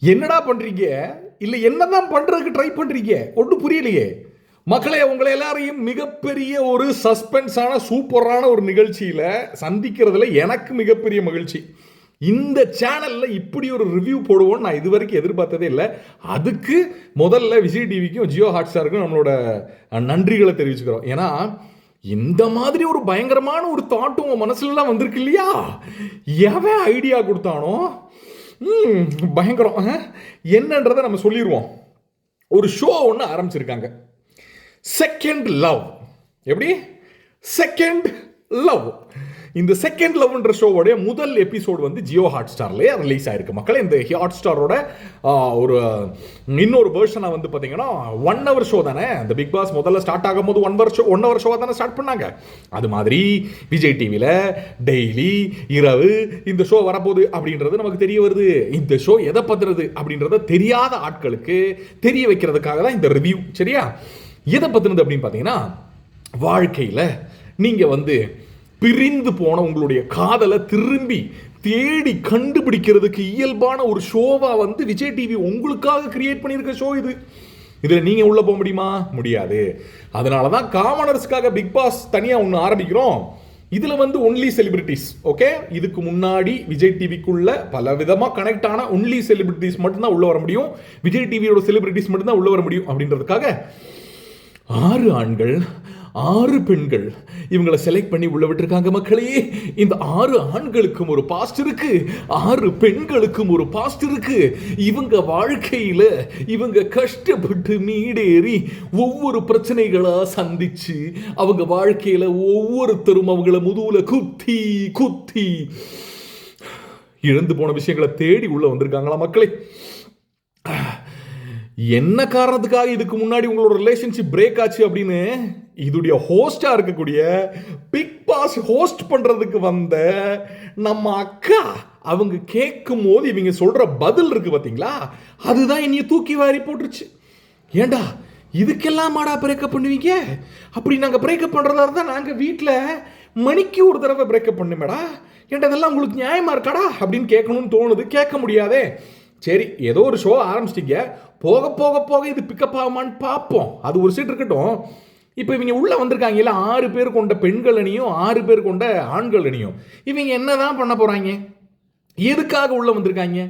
என்னடா பண்றீங்க? இல்லை என்னதான் பண்றதுக்கு ட்ரை பண்றீங்க? ஒன்றும் புரியலையே மக்களே. உங்களை எல்லாரையும் மிகப்பெரிய ஒரு சஸ்பென்ஸான சூப்பரான ஒரு நிகழ்ச்சியில் சந்திக்கிறதுல எனக்கு மிகப்பெரிய மகிழ்ச்சி. இந்த சேனல்ல இப்படி ஒரு ரிவ்யூ போடுவோம்னு நான் இதுவரைக்கும் எதிர்பார்த்ததே இல்லை. அதுக்கு முதல்ல விஜய் டிவிக்கும் ஜியோ ஹாட்ஸ்டாருக்கும் நம்மளோட நன்றிகளை தெரிவிச்சுக்கிறோம். ஏன்னா இந்த மாதிரி ஒரு பயங்கரமான ஒரு தாட்டும் உன் மனசுலலாம் வந்திருக்கு இல்லையா? எவன் ஐடியா கொடுத்தானோ பயங்கரம். என்னன்றதை நம்ம சொல்லிடுவோம். ஒரு ஷோ ஒன்று ஆரம்பிச்சிருக்காங்க, செகண்ட் லவ். எப்படி? Second love. இந்த செகண்ட் லவ்ன்ற ஷோவோடைய முதல் எபிசோடு வந்து ஜியோ ஹாட்ஸ்டார்லேயே ரிலீஸ் ஆயிருக்கு மக்களே. இந்த ஹாட்ஸ்டாரோட ஒரு இன்னொரு வேர்ஷனாக வந்து பார்த்தீங்கன்னா 1 hour ஷோ தானே. இந்த பிக் பாஸ் முதல்ல ஸ்டார்ட் ஆகும்போது 1 hour ஷோவாக தானே ஸ்டார்ட் பண்ணாங்க. அது மாதிரி விஜய் டிவியில் டெய்லி இரவு இந்த ஷோ வரப்போகுது அப்படின்றது நமக்கு தெரிய வருது. இந்த ஷோ எதை பத்துறது அப்படின்றத தெரியாத ஆட்களுக்கு தெரிய வைக்கிறதுக்காக தான் இந்த ரிவ்யூ. சரியா? எதை பத்துனது அப்படின்னு பார்த்தீங்கன்னா, வாழ்க்கையில் நீங்கள் வந்து பிரிந்து போன உங்களுடைய காதலை திரும்பி தேடி கண்டுபிடிக்கிறதுக்கு இயல்பான ஒரு ஷோவா வந்து விஜய் டிவி உங்களுக்காக கிரியேட் பண்ணியிருக்க ஷோ இது. இதில் நீங்கள் உள்ளே போக முடியுமா? முடியாது. அதனால தான் காமனர்ஸ்க்காக பிக் பாஸ் தனியாக ஒன்று ஆரம்பிக்கிறோம். இதில் வந்து ஒன்லி செலிபிரிட்டிஸ். ஓகே, இதுக்கு முன்னாடி விஜய் டிவிக்குள்ள பல விதமாக கனெக்ட் ஆன ஒன்லி செலிபிரிட்டிஸ் மட்டும்தான் உள்ளே வர முடியும். விஜய் டிவியோட செலிபிரிட்டிஸ் மட்டும்தான் உள்ளே வர முடியும் அப்படின்றதுக்காக 6 ஆண்கள் 6 பெண்கள் இவங்களை செலக்ட் பண்ணி உள்ள விட்டுருக்காங்க மக்களே. இந்த 6 ஆண்களுக்கும் ஒரு பாஸ்ட் இருக்கு, 6 பெண்களுக்கும் ஒரு பாஸ்ட் இருக்கு. இவங்க வாழ்க்கையில இவங்க கஷ்டப்பட்டு மீடேறி ஒவ்வொரு பிரச்சனைகளா சந்திச்சு அவங்க வாழ்க்கையில ஒவ்வொருத்தரும் அவங்கள முதுகுல குத்தி குத்தி இழந்து போன விஷயங்களை தேடி உள்ள வந்திருக்காங்களா மக்களே. என்ன காரணத்துக்காக இதுக்கு முன்னாடி உங்களோட ரிலேஷன்ஷிப் பிரேக் ஆச்சு அப்படின்னு இதுடைய ஹோஸ்டா இருக்கக்கூடிய பிக் பாஸ் ஹோஸ்ட் பண்றதுக்கு வந்த நம்ம அக்கா அவங்க கேட்கும் போது இவங்க சொல்ற பதில் இருக்கு பாத்தீங்களா, அதுதான் என்னைய தூக்கி வாரி போட்டுருச்சு. ஏண்டா இதுக்கெல்லாம் மாடா பிரேக்கப் பண்ணுவீங்க? அப்படி நாங்கள் பிரேக்கப் பண்ணுறதா இருந்தால் நாங்கள் வீட்டில் மணிக்கு ஒரு தடவை பிரேக்கப் பண்ணுமேடா. ஏண்டா இதெல்லாம் உங்களுக்கு நியாயமா இருக்காடா அப்படின்னு கேட்கணும்னு தோணுது. கேட்க முடியாதே. சரி, ஏதோ ஒரு ஷோ ஆரம்பிச்சிட்டீங்க, போக போக போக இது பிக்கப் ஆகுமான்னு பார்ப்போம். அது ஒரு சீட் இருக்கட்டும். இப்போ இவங்க உள்ளே வந்திருக்காங்கல்ல, 6 பேர் கொண்ட பெண்கள் அணியும் 6 பேர் கொண்ட ஆண்கள் அணியும். இவங்க என்னதான் பண்ண போகிறாங்க? எதுக்காக உள்ளே வந்திருக்காங்க?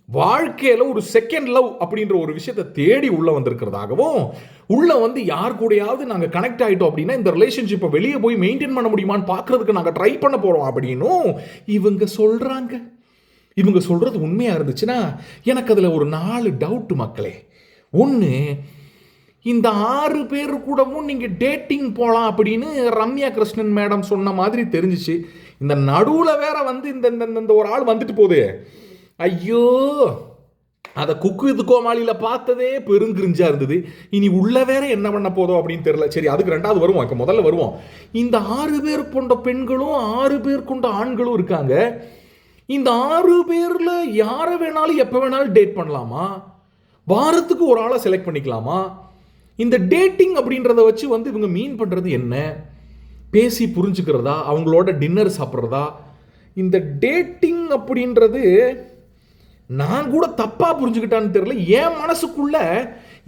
வாழ்க்கையில் ஒரு செகண்ட் லவ் அப்படின்ற ஒரு விஷயத்தை தேடி உள்ளே வந்திருக்கிறதாகவும், உள்ளே வந்து யார் கூடயாவது நாங்கள் கனெக்ட் ஆகிட்டோம் அப்படின்னா இந்த ரிலேஷன்ஷிப்பை வெளியே போய் மெயின்டைன் பண்ண முடியுமான்னு பார்க்கறதுக்கு நாங்கள் ட்ரை பண்ண போகிறோம் அப்படின்னும் இவங்க சொல்கிறாங்க. இவங்க சொல்கிறது உண்மையாக இருந்துச்சுன்னா எனக்கு அதில் ஒரு 4 டவுட்டு மக்களே. ஒன்று, இந்த 6 பேர் கூடவும் நீங்கள் டேட்டிங் போகலாம் அப்படின்னு ரம்யா கிருஷ்ணன் மேடம் சொன்ன மாதிரி தெரிஞ்சிச்சு. இந்த நடுவில் வேற வந்து இந்த ஒரு ஆள் வந்துட்டு போகுது. ஐயோ, அதை குக்கு இது கோமாளியில் பார்த்ததே பெருங்கிரிஞ்சா இருந்தது. இனி உள்ள வேற என்ன பண்ண போதோ அப்படின்னு தெரியல. சரி, அதுக்கு 2வது வருவோம். இப்போ முதல்ல வருவோம். இந்த 6 பேர் கொண்ட பெண்களும் 6 பேர் கொண்ட ஆண்களும் இருக்காங்க. இந்த 6 பேர்ல யாரை வேணாலும் எப்போ வேணாலும் டேட் பண்ணலாமா? வாரத்துக்கு ஒரு ஆளை செலக்ட் பண்ணிக்கலாமா? இந்த டேட்டிங் அப்படின்றத வச்சு வந்து இவங்க மீன் பண்ணுறது என்ன? பேசி புரிஞ்சுக்கிறதா? அவங்களோட டின்னர் சாப்பிட்றதா? இந்த டேட்டிங் அப்படின்றது நான் கூட தப்பாக புரிஞ்சுக்கிட்டான்னு தெரியல. என் மனசுக்குள்ள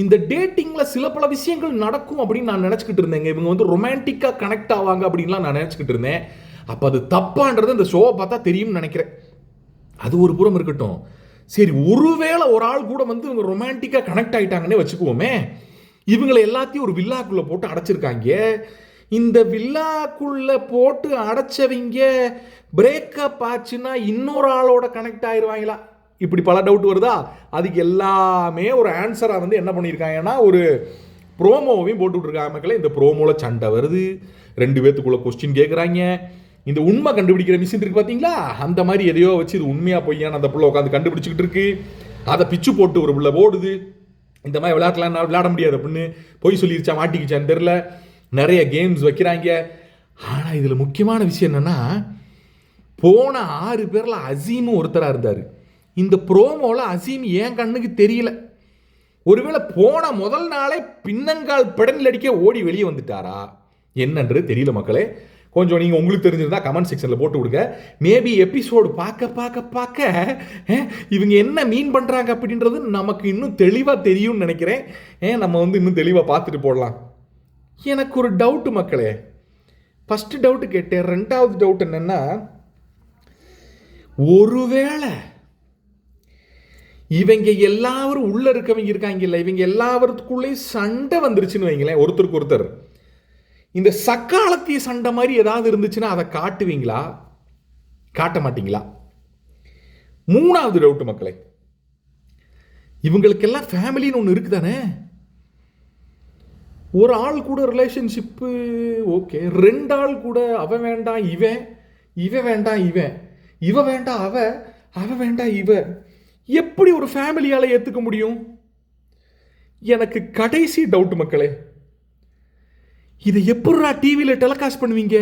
இந்த டேட்டிங்கில் சில பல விஷயங்கள் நடக்கும் அப்படின்னு நான் நினச்சிக்கிட்டு இருந்தேங்க. இவங்க வந்து ரொமான்டிக்காக கனெக்ட் ஆவாங்க அப்படின்லாம் நான் நினச்சிக்கிட்டு இருந்தேன். அப்போ அது தப்பான்றது இந்த ஷோவை பார்த்தா தெரியும்னு நினைக்கிறேன். அது ஒரு புறம் இருக்கட்டும். சரி, ஒருவேளை ஒரு ஆள் கூட வந்து இவங்க ரொமான்டிக்காக கனெக்ட் ஆகிட்டாங்கன்னே வச்சுக்குவோமே. இவங்களை எல்லாத்தையும் ஒரு வில்லாக்குள்ளே போட்டு அடைச்சிருக்காங்க. இந்த வில்லாக்குள்ளே போட்டு அடைச்சவங்க பிரேக்கப் ஆச்சுன்னா இன்னொரு ஆளோட கனெக்ட் ஆயிடுவாங்களா? இப்படி பல டவுட் வருதா? அதுக்கு எல்லாமே ஒரு ஆன்சராக வந்து என்ன பண்ணியிருக்காங்கன்னா ஒரு ப்ரோமோவையும் போட்டு விட்ருக்காங்க மக்களே. இந்த ப்ரோமோவில் சண்டை வருது, 2 பேர்த்துக்குள்ள கொஸ்டின் கேட்குறாங்க. இந்த உண்மை கண்டுபிடிக்கிற மிஷின் இருக்கு பார்த்தீங்களா, அந்த மாதிரி எதையோ வச்சு இது உண்மையாக பொய்யான அந்த புள்ள உட்காந்து கண்டுபிடிச்சிக்கிட்டு இருக்கு. அதை பிச்சு போட்டு ஒரு புள்ள ஓடுது. இந்த மாதிரி விளையாட்டுலாம் விளையாட முடியாது அப்படின்னு பொய் சொல்லிருச்சா மாட்டிக்கிச்சான்னு தெரில. நிறைய கேம்ஸ் வைக்கிறாங்க. ஆனால் இதில் முக்கியமான விஷயம் என்னென்னா, போன 6 பேரில் அசீமும் ஒருத்தராக இருந்தார். இந்த ப்ரோமோவில் அசீம் ஏன் கண்ணுக்கு தெரியல. ஒருவேளை போன முதல் நாளே பின்னங்கால் பெடல் அடிக்க ஓடி வெளியே வந்துட்டாரா என்னன்றது தெரியல மக்களே. கொஞ்சம் நீங்கள் உங்களுக்கு தெரிஞ்சிருந்தா கமெண்ட் செக்ஷனில் போட்டு விடுங்க. மேபி எபிசோடு பார்க்க இவங்க என்ன மீன் பண்ணுறாங்க அப்படின்றது நமக்கு இன்னும் தெளிவாக தெரியும்னு நினைக்கிறேன். நம்ம இன்னும் தெளிவாக பார்த்துட்டு போடலாம். எனக்கு ஒரு டவுட்டு மக்களே. ஃபஸ்ட்டு டவுட்டு கேட்டேன். ரெண்டாவது டவுட் என்னென்னா, ஒருவேளை இவங்க எல்லாரும் உள்ள இருக்கவங்க இருக்காங்கல்ல, இவங்க எல்லாருக்குள்ளேயும் சண்டை வந்துருச்சுன்னு வைங்களேன், ஒருத்தருக்கு ஒருத்தர். இந்த சக்காலத்திய சண்டை மாதிரி ஏதாவது இருந்துச்சுன்னா அதை காட்டுவீங்களா, காட்ட மாட்டீங்களா? மூணாவது டவுட் மக்களே, இவங்களுக்கெல்லாம் ஃபேமிலின்னு ஒன்று இருக்குதானே. ஒரு ஆள் கூட ரிலேஷன்ஷிப்பு ஓகே, ரெண்டு ஆள் கூட அவன் வேண்டாம் இவன், இவன் வேண்டாம் இவன், இவ வேண்டாம் அவ வேண்டாம் இவ, எப்படி ஒரு ஃபேமிலியால் ஏற்றுக்க முடியும்? எனக்கு கடைசி டவுட் மக்களே, இதை எப்படா டிவியில் டெலிகாஸ்ட் பண்ணுவீங்க?